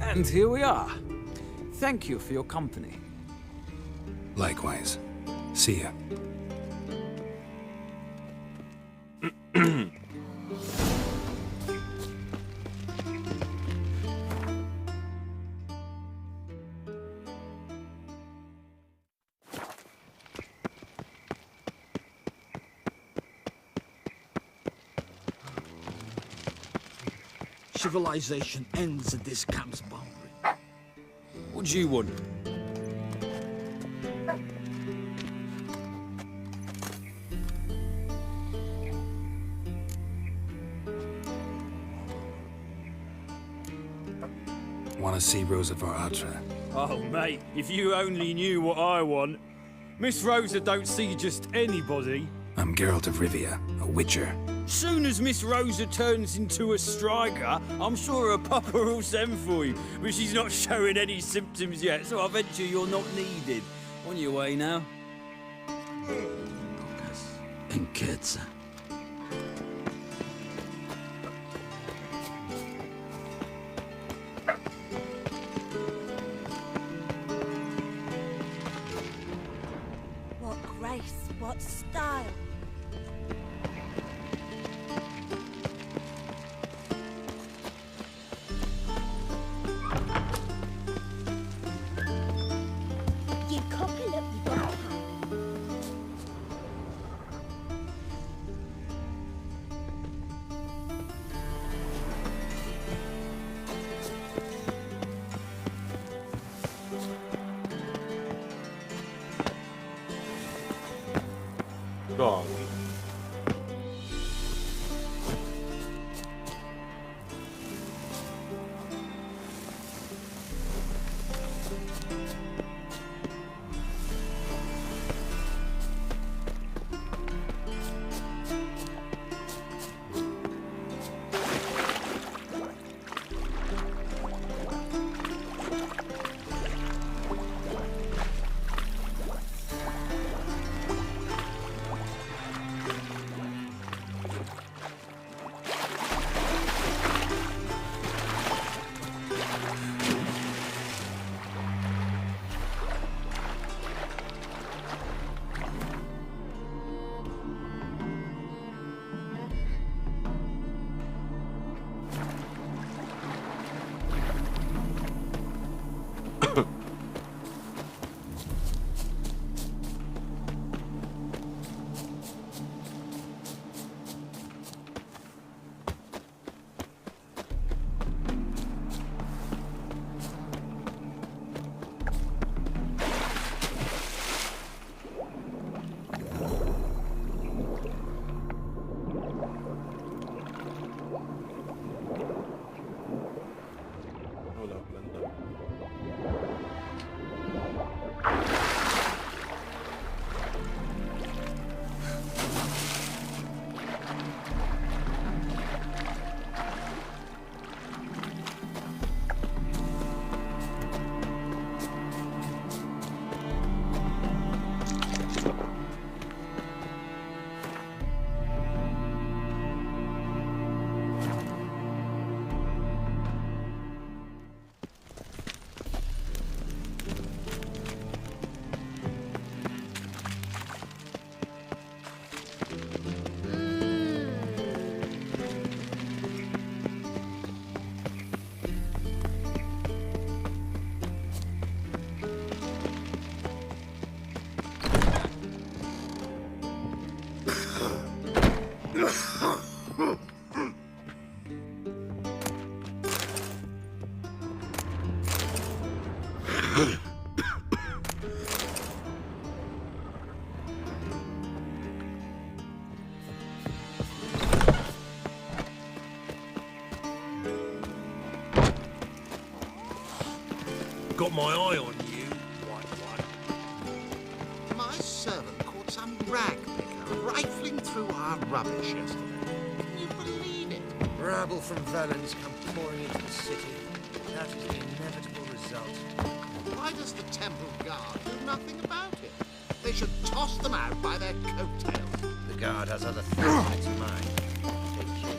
And here we are. Thank you for your company. Likewise. See ya. Civilization ends at this camp's boundary. What do you want? Want to see Rosa for Atra? Oh, mate, if you only knew what I want. Miss Rosa don't see just anybody. I'm Geralt of Rivia, a witcher. Soon as Miss Rosa turns into a striker, I'm sure her papa will send for you. But she's not showing any symptoms yet, so I venture you're not needed. On your way now. And kids. What grace, what style. You copy look you got. Dog. Hold up, Linda. Got my eye on you, white one. My servant caught some rag picker rifling through our rubbish yesterday. Can you believe it? Rabble from Valens come pouring into the city. That is the inevitable result. Why does the temple guard do nothing about it? They should toss them out by their coattails. The guard has other things on its mind. Take care.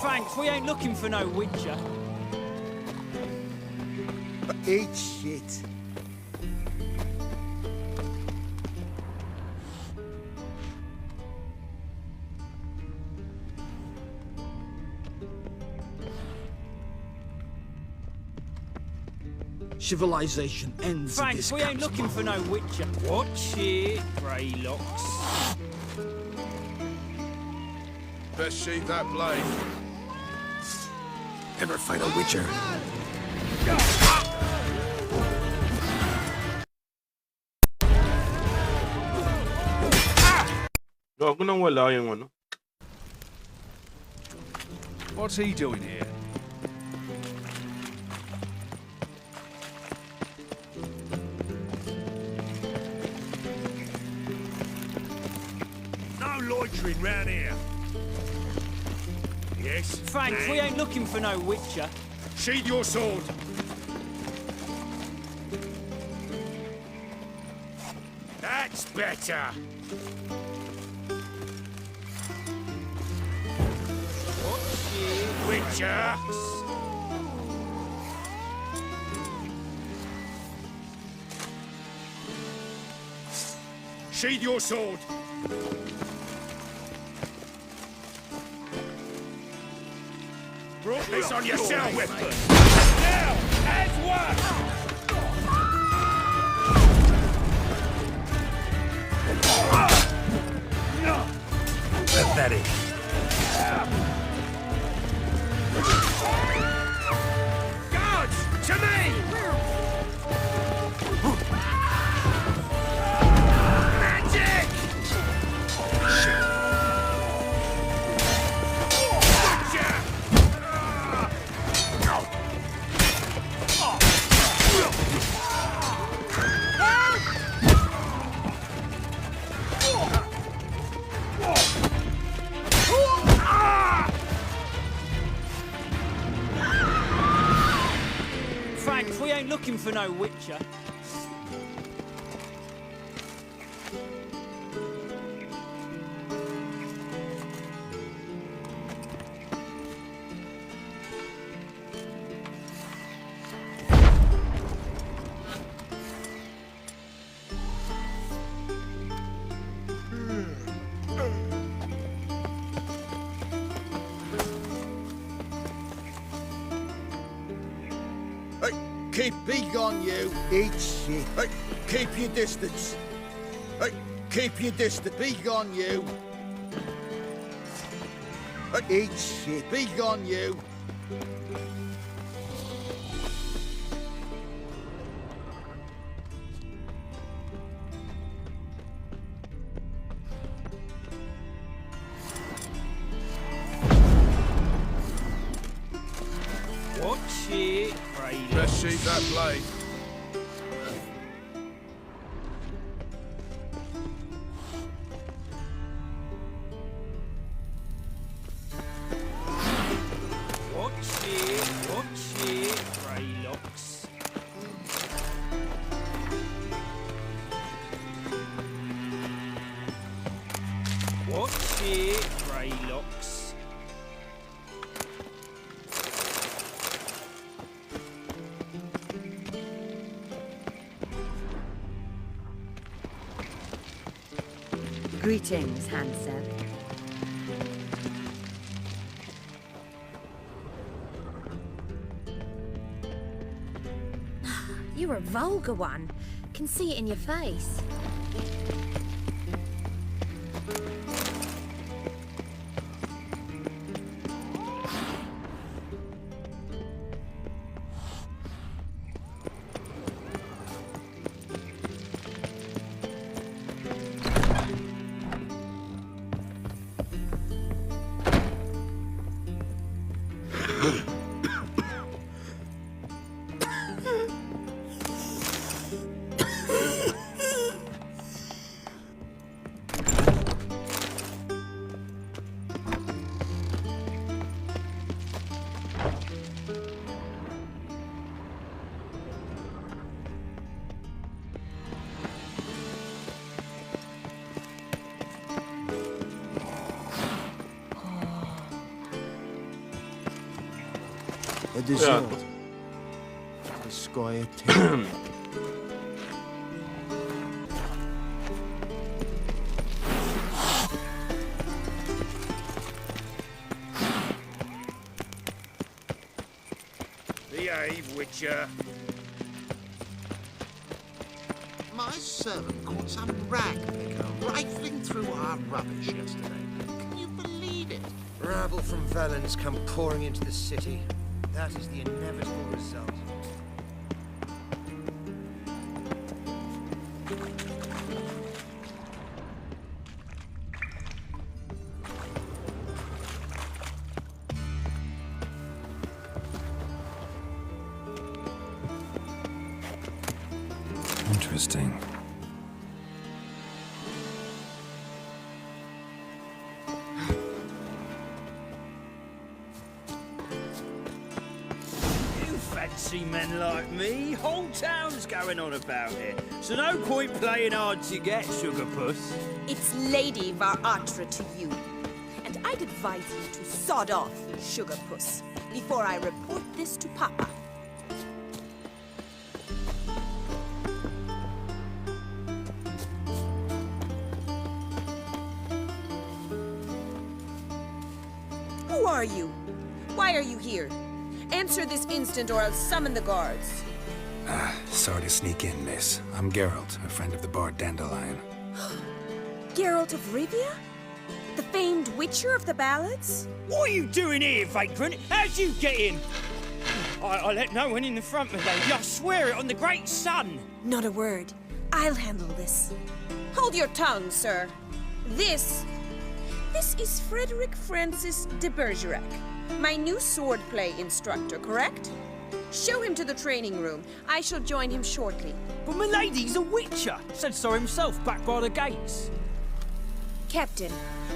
Thanks, we ain't looking for no witcher. Eat shit. Civilization ends at Thanks, this we ain't camp's looking for no witcher. Watch it, Greylocks. Best sheath that blade. Ever fight a witcher? Gago nang wala yung ano. What's he doing here? No loitering round here. Yes. Thanks, we ain't looking for no witcher. Sheathe your sword. That's better. Watch it. Witcher. Sheathe your sword. Brought this on yourself. Now, as one. Pathetic. Guards, to me! Magic! Thanks, we ain't looking for no witcher. Be gone, you. Eat shit. Hey, keep your distance. Hey, keep your distance. Be gone, you. Hey, Eat shit. be gone, you. Watch it, Greylocks. Best sheath that blade. Watch it, Greylocks. Watch it, Greylocks. Greetings, handsome. You're a vulgar one. Can see it in your face. A dessert. A squire too. Behave, Witcher. My servant caught some rag picker rifling through our rubbish yesterday. Can you believe it? Rabble from Valens come pouring into the city. That is the inevitable result. Interesting. You fancy men like me? Whole town's going on about it. So no point playing hard to get, sugar puss. It's Lady Varatra to you. And I'd advise you to sod off, sugar puss, before I report this to Papa. Who are you? Why are you here? Answer this instant or I'll summon the guards. Sorry to sneak in, miss. I'm Geralt, a friend of the bard Dandelion. Geralt of Rivia? The famed Witcher of the ballads? What are you doing here, vagrant? How'd you get in? I let no one in the front, my lady. I swear it on the great sun. Not a word. I'll handle this. Hold your tongue, sir. This is Frederick Francis de Bergerac, my new swordplay instructor, correct? Show him to the training room. I shall join him shortly. But my lady's a witcher. Said so himself back by the gates. Captain,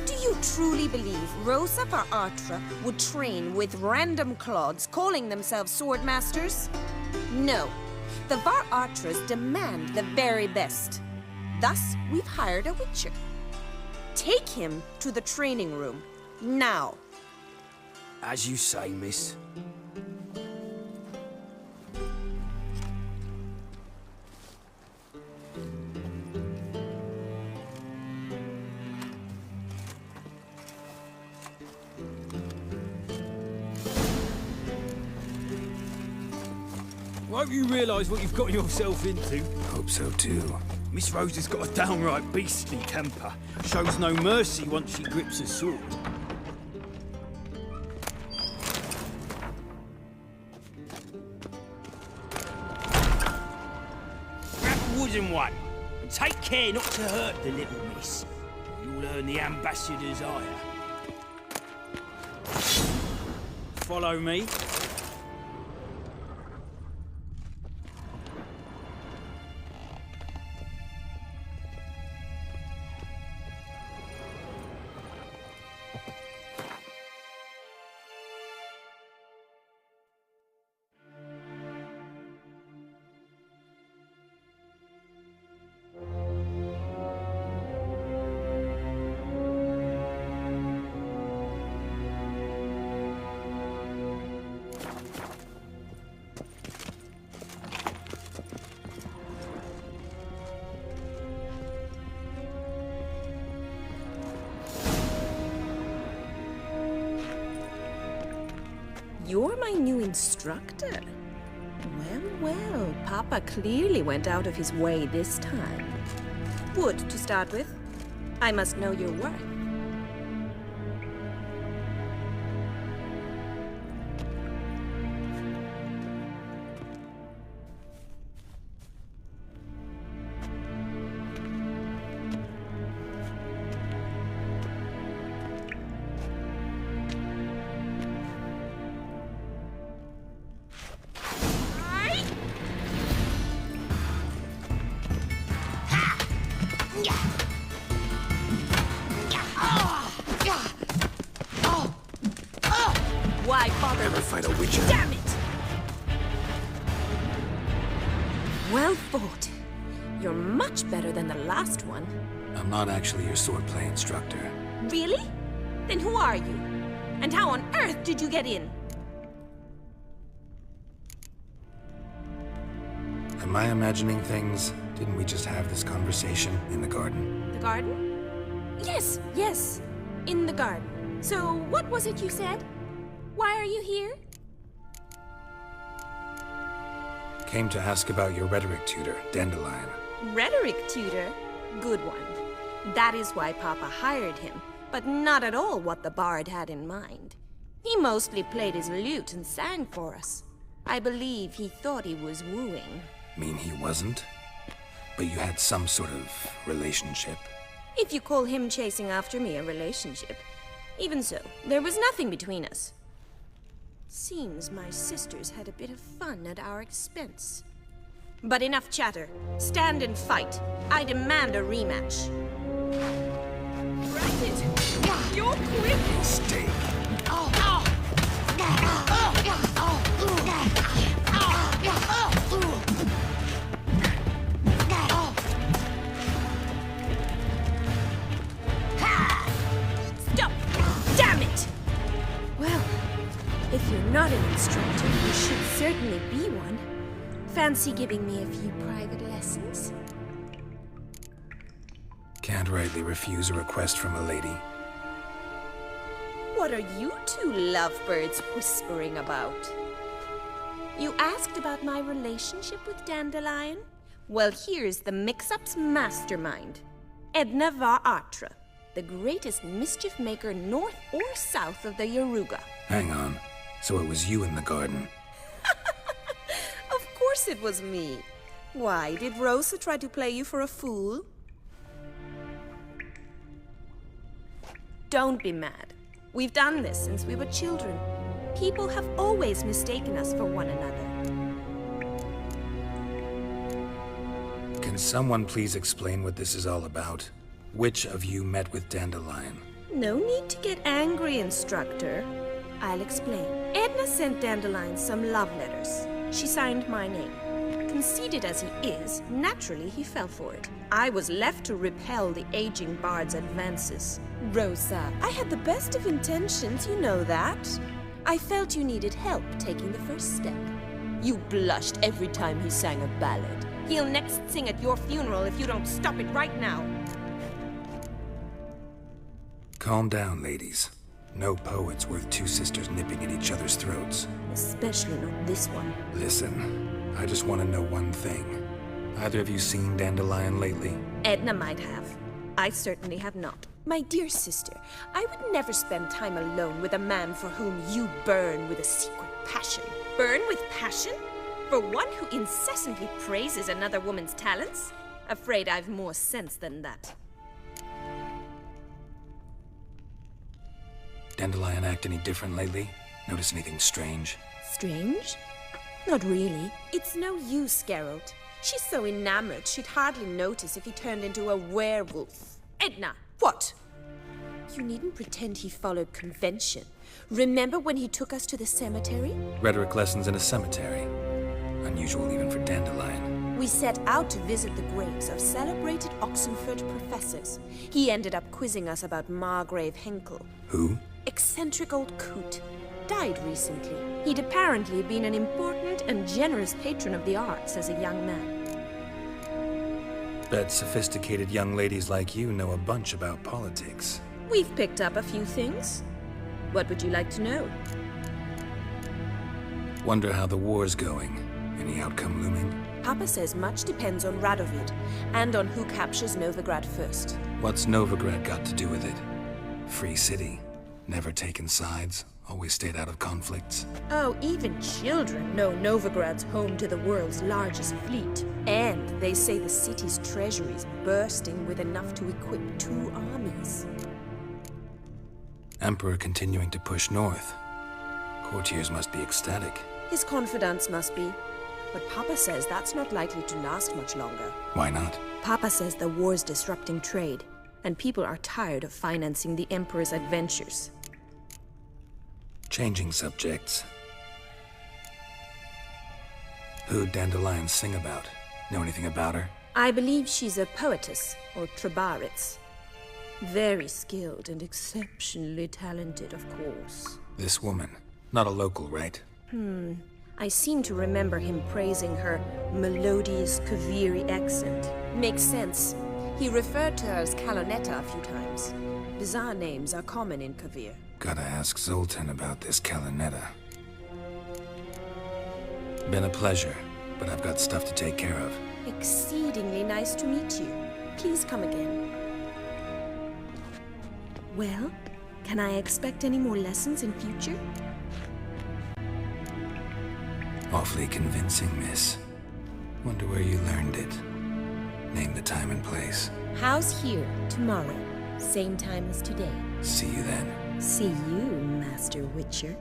do you truly believe Rosa Varatra would train with random clods calling themselves swordmasters? No. The Varatras demand the very best. Thus, we've hired a witcher. Take him to the training room, now. As you say, miss. Won't you realise what you've got yourself into? Hope so, too. Miss Rose has got a downright beastly temper. Shows no mercy once she grips a sword. Grab a wooden one, and take care not to hurt the little miss. You'll earn the ambassador's ire. Follow me. You're my new instructor? Well, Papa clearly went out of his way this time. Wood, to start with. I must know your worth. Why bother? Never fight a witcher. Damn it! Well fought. You're much better than the last one. I'm not actually your swordplay instructor. Really? Then who are you? And how on earth did you get in? Am I imagining things? Didn't we just have this conversation in the garden? The garden? Yes, yes. In the garden. So, what was it you said? Why are you here? Came to ask about your rhetoric tutor, Dandelion. Rhetoric tutor? Good one. That is why Papa hired him, but not at all what the bard had in mind. He mostly played his lute and sang for us. I believe he thought he was wooing. Mean he wasn't? But you had some sort of relationship? If you call him chasing after me a relationship. Even so, there was nothing between us. Seems my sisters had a bit of fun at our expense. But enough chatter. Stand and fight. I demand a rematch. Right. You're quick. Stay. Stop! Damn it! Well, if you're not an instructor, you should certainly be one. Fancy giving me a few private lessons? Can't rightly refuse a request from a lady. What are you two lovebirds whispering about? You asked about my relationship with Dandelion? Well, here's the mix-up's mastermind. Edna var Atra, the greatest mischief maker north or south of the Yaruga. Hang on. So it was you in the garden? Of course it was me. Why, did Rosa try to play you for a fool? Don't be mad. We've done this since we were children. People have always mistaken us for one another. Can someone please explain what this is all about? Which of you met with Dandelion? No need to get angry, instructor. I'll explain. Edna sent Dandelion some love letters. She signed my name. Conceited as he is, naturally he fell for it. I was left to repel the aging bard's advances. Rosa, I had the best of intentions, you know that. I felt you needed help taking the first step. You blushed every time he sang a ballad. He'll next sing at your funeral if you don't stop it right now. Calm down, ladies. No poet's worth two sisters nipping at each other's throats. Especially not this one. Listen, I just want to know one thing. Either of you seen Dandelion lately? Edna might have. I certainly have not. My dear sister, I would never spend time alone with a man for whom you burn with a secret passion. Burn with passion? For one who incessantly praises another woman's talents? Afraid I've more sense than that. Dandelion act any different lately? Notice anything strange? Strange? Not really. It's no use, Geralt. She's so enamored she'd hardly notice if he turned into a werewolf. Edna! What? You needn't pretend he followed convention. Remember when he took us to the cemetery? Rhetoric lessons in a cemetery. Unusual even for Dandelion. We set out to visit the graves of celebrated Oxenford professors. He ended up quizzing us about Margrave Henkel. Who? Eccentric old coot. Died recently. He'd apparently been an important and generous patron of the arts as a young man. Bet sophisticated young ladies like you know a bunch about politics. We've picked up a few things. What would you like to know? Wonder how the war's going. Any outcome looming? Papa says much depends on Radovid, and on who captures Novigrad first. What's Novigrad got to do with it? Free city. Never taken sides. Always stayed out of conflicts. Oh, even children know Novigrad's home to the world's largest fleet. And they say the city's treasury's bursting with enough to equip 2 armies. Emperor continuing to push north. Courtiers must be ecstatic. His confidants must be. But Papa says that's not likely to last much longer. Why not? Papa says the war's disrupting trade, and people are tired of financing the Emperor's adventures. Changing subjects. Who'd Dandelion sing about? Know anything about her? I believe she's a poetess, or trabaritz. Very skilled and exceptionally talented, of course. This woman. Not a local, right? I seem to remember him praising her melodious Kaviri accent. Makes sense. He referred to her as Kalonetta a few times. Bizarre names are common in Kavir. Gotta ask Zoltan about this Kalonetta. Been a pleasure, but I've got stuff to take care of. Exceedingly nice to meet you. Please come again. Well, can I expect any more lessons in future? Awfully convincing, miss. Wonder where you learned it. Name the time and place. House here, tomorrow. Same time as today. See you then. See you, Master Witcher.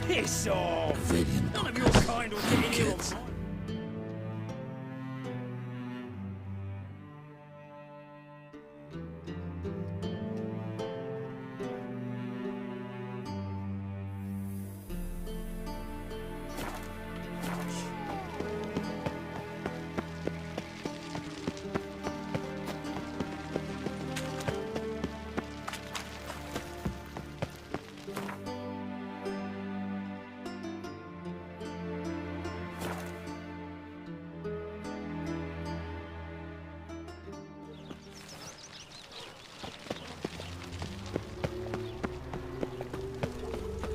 Piss off! Valiant None of your kind will get in here on kids. mine.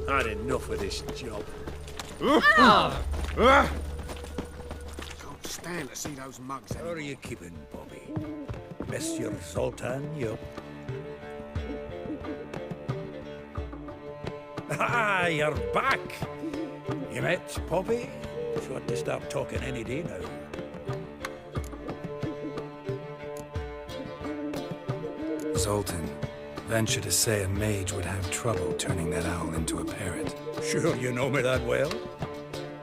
Had enough of this job. Can't stand to see those mugs How are you keeping, Bobby? Miss your Zoltan, you... Ah, you're back! You met Poppy? She ought to start talking any day now. Zoltan, venture to say a mage would have trouble turning that owl into a parrot. Sure you know me that well?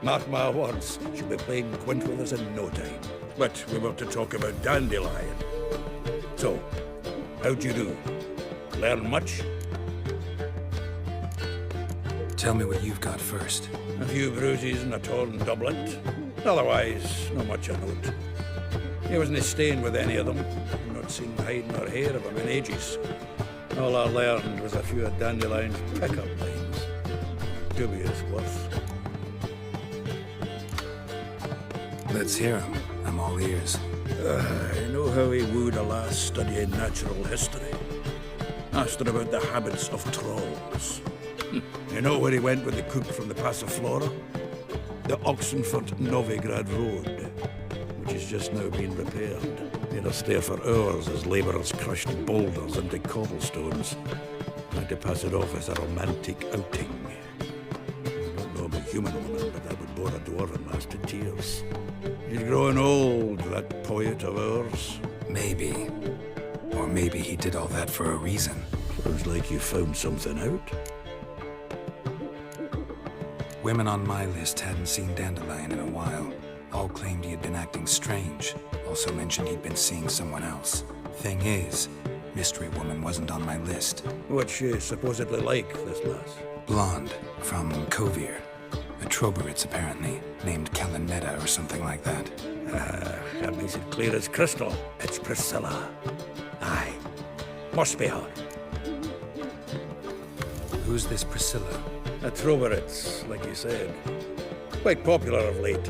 Mark my words, she'll be playing quint with us in no time. But we want to talk about Dandelion. So, how'd you do? Learn much? Tell me what you've got first. A few bruises and a torn doublet. Otherwise, not much of note. He wasn't staying with any of them. I've not seen hide nor hair of him in ages. All I learned was a few of Dandelion's pickup lines. Dubious worth. Let's hear him. I'm all ears. I know how he wooed a lass studying natural history. Asked her about the habits of trolls. You know where he went with the cook from the Passiflora? The Oxenford-Novigrad Road, which is just now being repaired. Made us stare for hours as labourers crushed boulders into cobblestones. Had to pass it off as a romantic outing. I don't know about human woman, but that would bore a dwarven lass to tears. He's growing old, that poet of ours. Maybe. Or maybe he did all that for a reason. Sounds like you found something out. Women on my list hadn't seen Dandelion in a while. All claimed he had been acting strange. Also mentioned he'd been seeing someone else. Thing is, Mystery Woman wasn't on my list. What's she supposedly like, this lass? Blonde, from Kovir. A Troberitz, apparently, named Kalinetta or something like that. That makes it clear as crystal. It's Priscilla. Aye. Must be her. Who's this Priscilla? A Troberitz, like you said. Quite popular of late.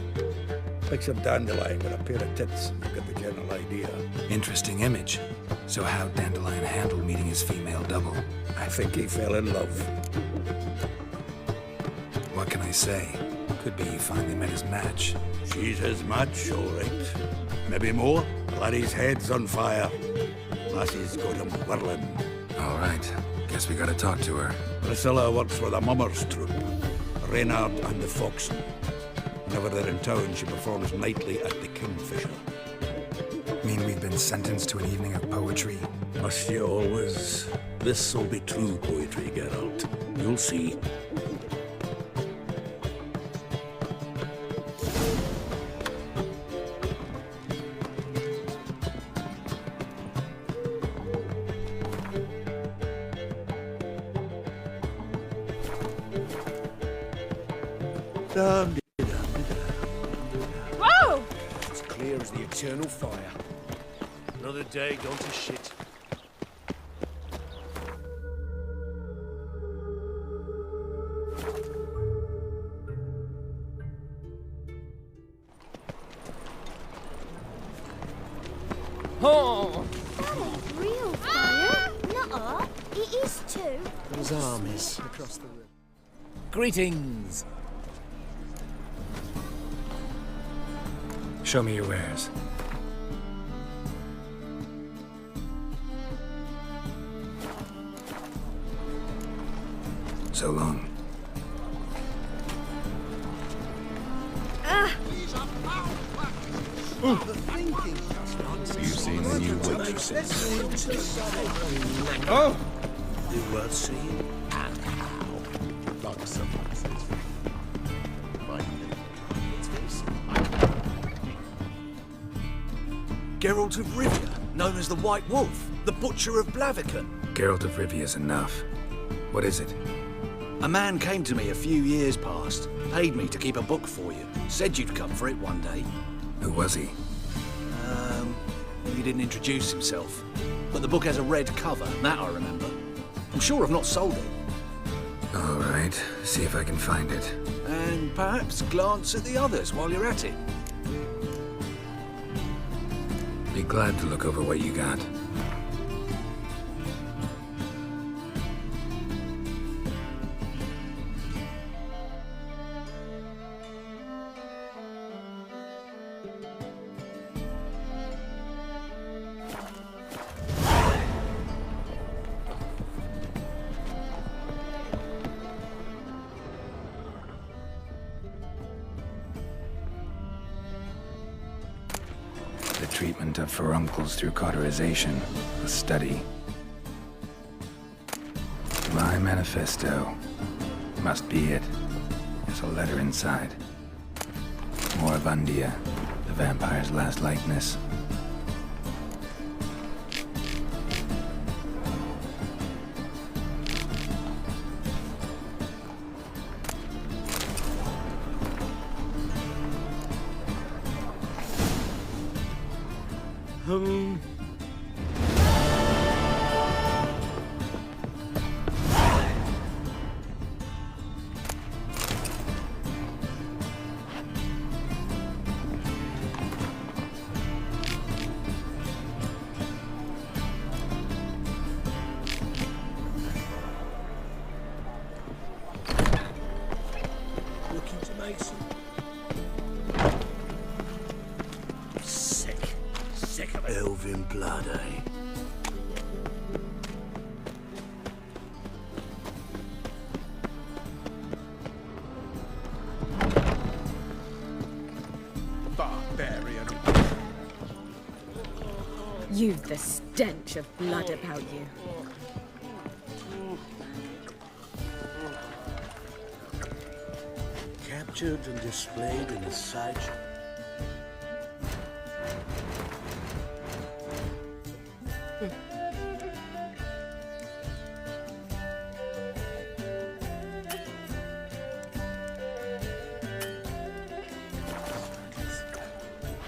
Picture Dandelion with a pair of tits. You get the general idea. Interesting image. So how'd Dandelion handle meeting his female double? I think he fell in love. What can I say? Could be he finally met his match. She's his match, all right. Maybe more. Laddie's head's on fire. Lassie's got him whirling. All right. Guess we gotta talk to her. Priscilla works for the Mummers troupe. Reynard and the Foxen. Whenever they're in town, she performs nightly at the Kingfisher. Mean we've been sentenced to an evening of poetry? Must you always? This'll be true poetry, Geralt. You'll see. Whoa! It's clear as the eternal fire. Another day gone to shit. Oh! That ain't real fire. Nuh-uh. It is too. There's armies across the river. Greetings. Show me your wares. So long. You've seen the new waitresses. Oh! Be worth seeing. And how? Like some monsters. Geralt of Rivia, known as the White Wolf, the Butcher of Blaviken. Geralt of Rivia's enough. What is it? A man came to me a few years past, paid me to keep a book for you. Said you'd come for it one day. Who was he? He didn't introduce himself. But the book has a red cover, that I remember. I'm sure I've not sold it. All right, see if I can find it. And perhaps glance at the others while you're at it. Be glad to look over what you got. The treatment of furuncles through cauterization, a study. My manifesto. Must be it. There's a letter inside. Moribundia, the vampire's last likeness. You've the stench of blood about you. Captured and displayed in a sideshow.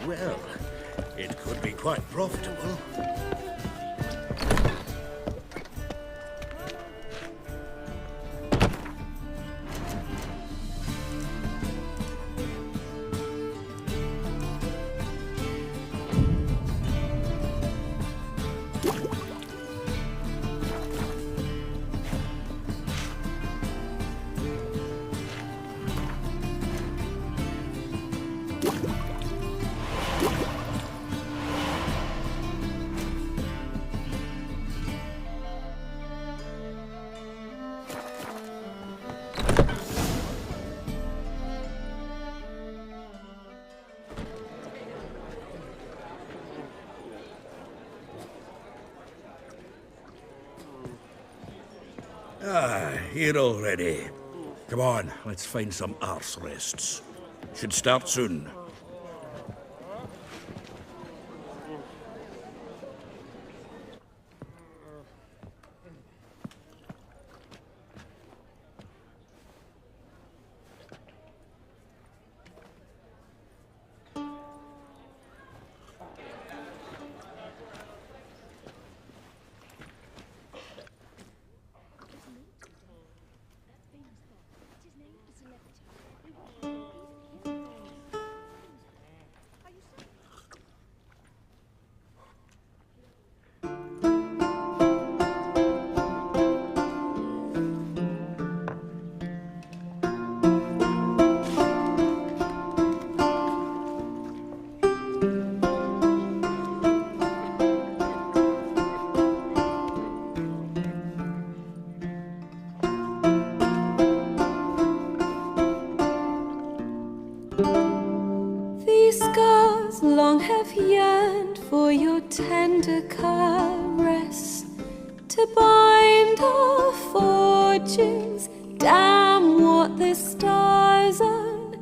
Well, it could be quite profitable. Ah, here already. Come on, let's find some arse rests. Should start soon. These scars long have yearned for your tender caress, to bind our fortunes. Damn what the stars own.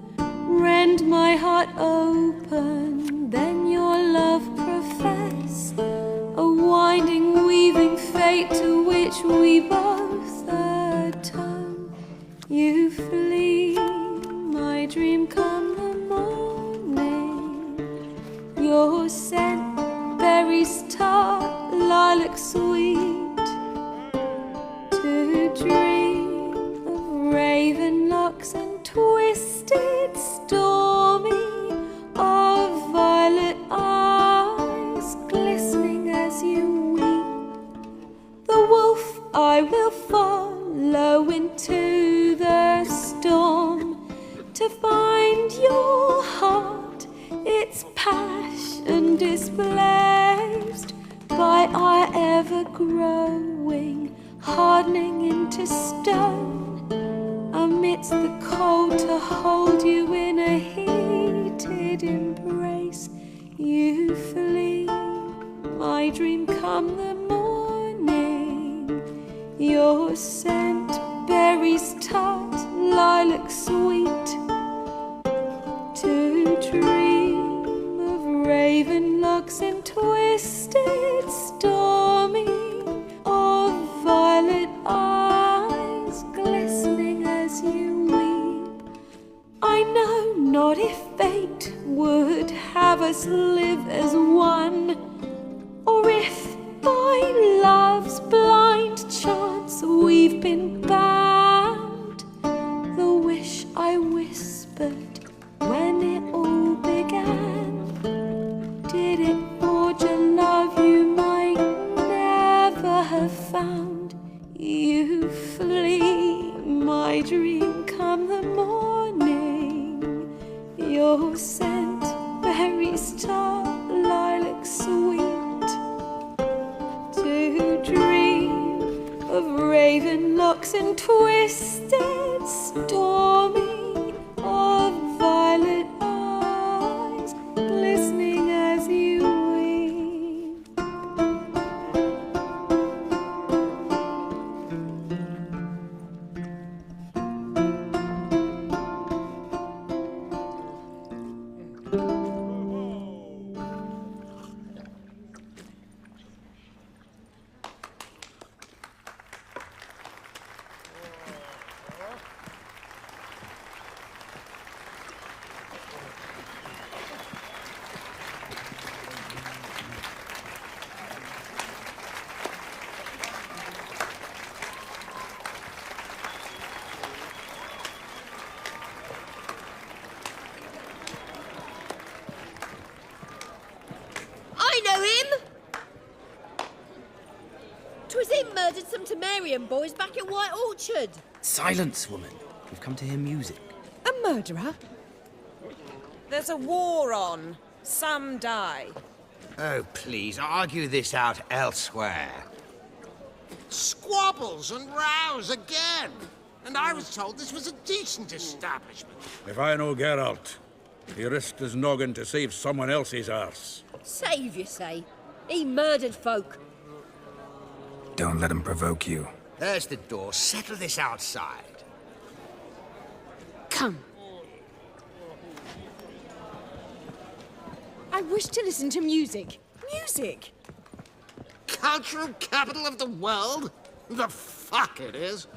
Rend my heart open, then your love profess, a winding, weaving fate to which we both atone. You flee, my dream come the morning. Your scent, berries tart, lilac sweet, to dream of raven locks and twisted, stormy, of violet eyes glistening as you weep. The wolf I will follow into the storm, to find your heart, its passion displaced by our ever-growing, hardening into stone. Amidst the cold, to hold you in a heated embrace, you flee, my dream come the morning. Your scent, berries tart, lilac sweet, to dream of raven locks and twisted, stormy, of violet eyes glistening as you weep. I know not if fate would have us live as one, or if by love's blind chance we've been bound. The wish I whispered when it all began, did it forge a love you might never have found? You flee, my dream come the morning. Your scent, berries tart, lilac sweet, to dream of raven locks and twisted, stormy, of violet eyes glistening as you weep. 'Twas him murdered some Temerian boys back at White Orchard. Silence, woman. We've come to hear music. A murderer? There's a war on. Some die. Oh, please, argue this out elsewhere. Squabbles and rows again. And I was told this was a decent establishment. If I know Geralt, he risked his noggin to save someone else's arse. Save, you say? He murdered folk. Don't let him provoke you. There's the door. Settle this outside. Come. I wish to listen to music. Music? Cultural capital of the world? The fuck it is.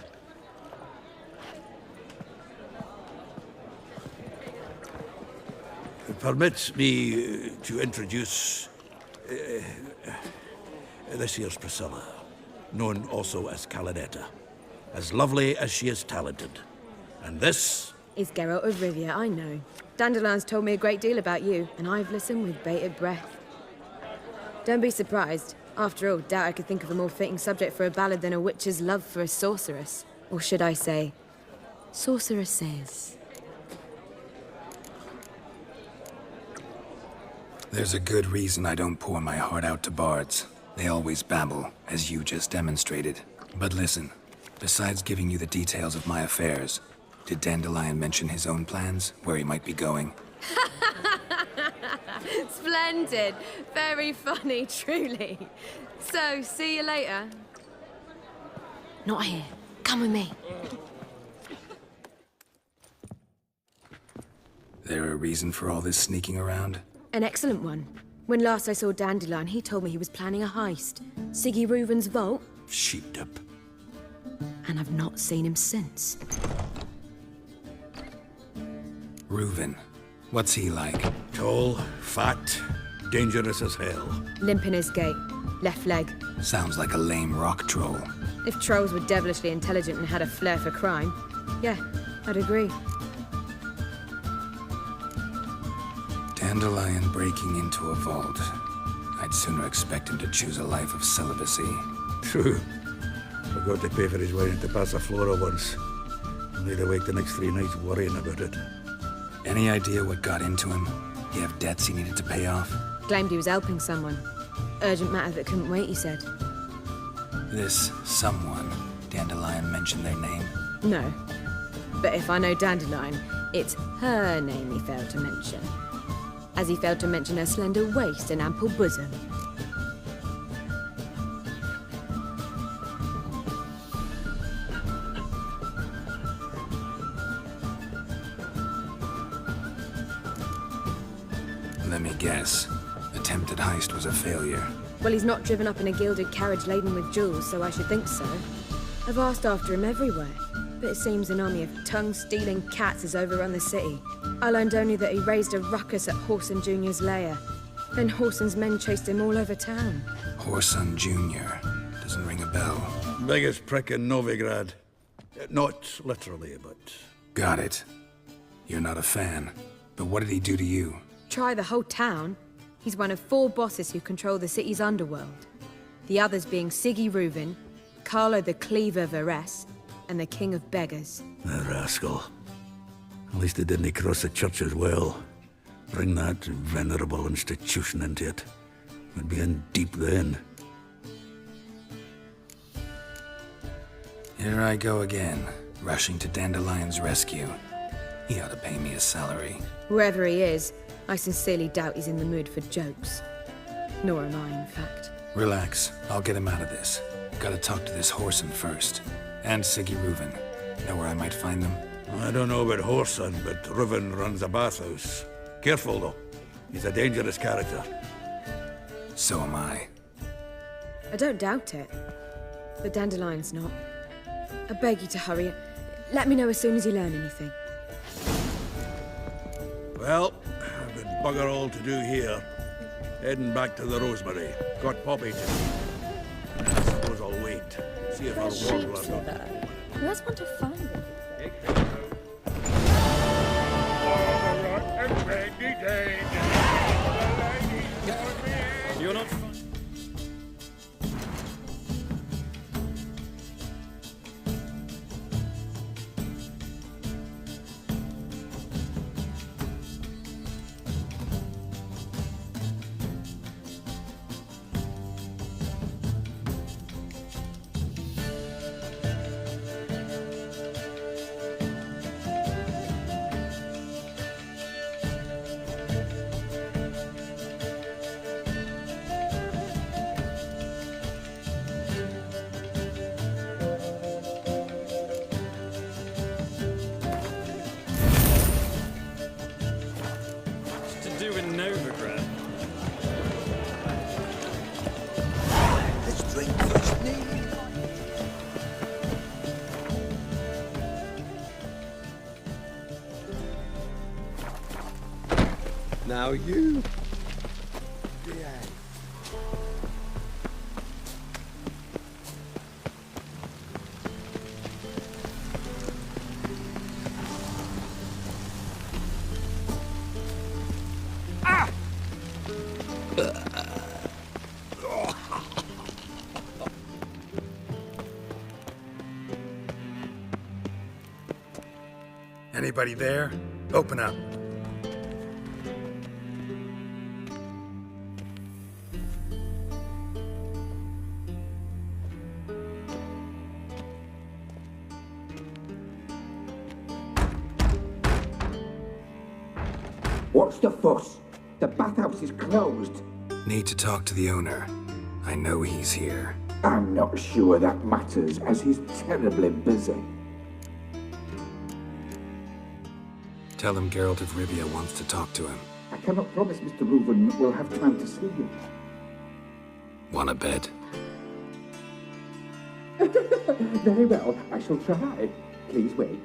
Permit me to introduce this here's Priscilla, known also as Caladetta. As lovely as she is talented. And this is Geralt of Rivia, I know. Dandelion's told me a great deal about you, and I've listened with bated breath. Don't be surprised. After all, doubt I could think of a more fitting subject for a ballad than a witch's love for a sorceress. Or should I say, sorceresses. There's a good reason I don't pour my heart out to bards. They always babble, as you just demonstrated. But listen, besides giving you the details of my affairs, did Dandelion mention his own plans, where he might be going? Splendid. Very funny, truly. So, see you later. Not here. Come with me. There a reason for all this sneaking around? An excellent one. When last I saw Dandelion, he told me he was planning a heist. Siggy Reuven's vault. sheeped up. And I've not seen him since. Reuven. What's he like? Tall, fat, dangerous as hell. Limp in his gait. Left leg. Sounds like a lame rock troll. If trolls were devilishly intelligent and had a flair for crime, yeah, I'd agree. Dandelion breaking into a vault. I'd sooner expect him to choose a life of celibacy. True. Forgot to pay for his way into Passaflora once. And laid awake the next 3 nights worrying about it. Any idea what got into him? He have debts he needed to pay off? Claimed he was helping someone. Urgent matter that couldn't wait, he said. This someone, Dandelion mentioned their name? No. But if I know Dandelion, it's her name he failed to mention. As he failed to mention her slender waist and ample bosom. Let me guess. Attempted heist was a failure. Well, he's not driven up in a gilded carriage laden with jewels, so I should think so. I've asked after him everywhere, but it seems an army of tongue-stealing cats has overrun the city. I learned only that he raised a ruckus at Whoreson Jr.'s lair. Then Whoreson's men chased him all over town. Whoreson Jr. Doesn't ring a bell. Biggest prick in Novigrad. Not literally, but... Got it. You're not a fan. But what did he do to you? Try the whole town. He's one of 4 bosses who control the city's underworld. The others being Siggy Reuven, Carlo the Cleaver Varese, and the King of Beggars. The rascal. At least he didn't cross the church as well. Bring that venerable institution into it. We'd be in deep then. Here I go again, rushing to Dandelion's rescue. He ought to pay me a salary. Whoever he is, I sincerely doubt he's in the mood for jokes. Nor am I, in fact. Relax. I'll get him out of this. Gotta talk to this Whoreson first. And Siggy Reuven. Know where I might find them? I don't know about Whoreson, but Reuven runs a bathhouse. Careful, though. He's a dangerous character. So am I. I don't doubt it. But Dandelion's not. I beg you to hurry. Let me know as soon as you learn anything. Well, I've got bugger all to do here. Heading back to the Rosemary. Got Poppy to do. I suppose I'll wait. See if our warbler got... Where's one to find it? You're not... Now you. Anybody there? Open up. What's the fuss? The bathhouse is closed. Need to talk to the owner. I know he's here. I'm not sure that matters, as he's terribly busy. Tell him Geralt of Rivia wants to talk to him. I cannot promise Mr. Reuven will have time to see you. Want a bed? Very well, I shall try. Please wait.